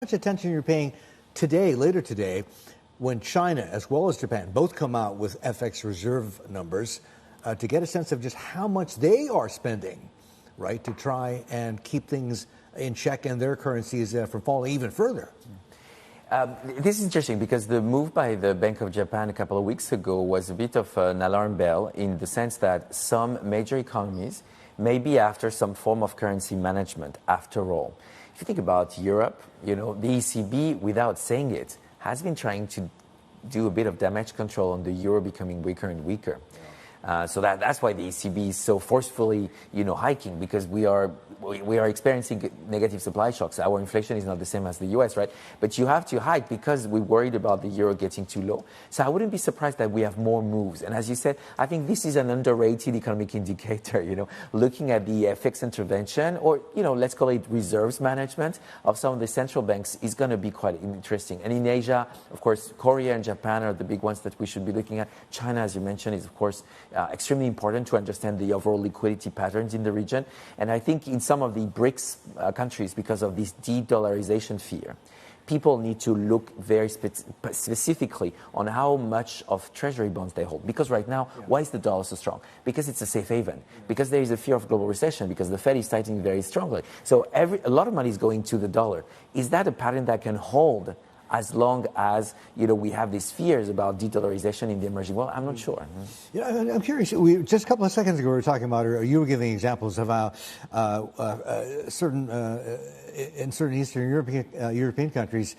Much attention you're paying today, later today, when China as well as Japan both come out with FX reserve numbers to get a sense of just how much they are spending, right, to try and keep things in check and their currencies from falling even further. This is interesting because the move by the Bank of Japan a couple of weeks ago was a bit of an alarm bell in the sense that some major economies may be after some form of currency management after all. If you think about Europe, the ECB, without saying it, has been trying to do a bit of damage control on the euro becoming weaker and weaker. So that's why the ECB is so forcefully, hiking, because we are experiencing negative supply shocks. Our inflation is not the same as the US, right? But you have to hike because we're worried about the euro getting too low. So I wouldn't be surprised that we have more moves. And as you said, I think this is an underrated economic indicator, looking at the FX intervention or, let's call it reserves management of some of the central banks is going to be quite interesting. And in Asia, of course, Korea and Japan are the big ones that we should be looking at. China, as you mentioned, is, of course, extremely important to understand the overall liquidity patterns in the region. And I think in some of the BRICS countries, because of this de-dollarization fear, people need to look very specifically on how much of treasury bonds they hold. Because right now, why is the dollar so strong? Because it's a safe haven. Because there is a fear of global recession. Because the Fed is tightening very strongly. So a lot of money is going to the dollar. Is that a pattern that can hold as long as we have these fears about de-dollarization in the emerging world? I'm not sure. I'm curious. Just a couple of seconds ago, we were talking about, or you were giving examples of how in certain Eastern European countries,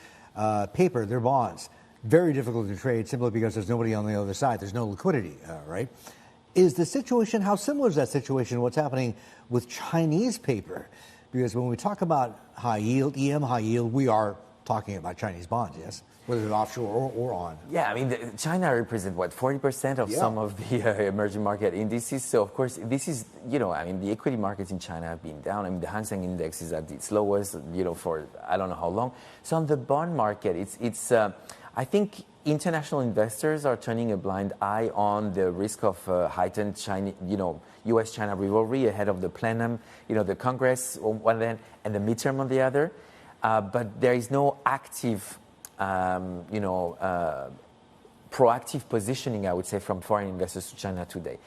paper, their bonds, very difficult to trade simply because there's nobody on the other side. There's no liquidity, right? Is the situation, how similar is that situation, what's happening with Chinese paper? Because when we talk about high yield, EM high yield, we are talking about Chinese bonds, yes? Whether it's offshore or on. Yeah, I mean, China represents, 40% of some of the emerging market indices. So, of course, this is, the equity markets in China have been down. I mean, the Hang Seng Index is at its lowest, for I don't know how long. So on the bond market, it's I think international investors are turning a blind eye on the risk of heightened China, U.S.-China rivalry ahead of the plenum, the Congress on one end and the midterm on the other. But there is no active, proactive positioning, I would say, from foreign investors to China today.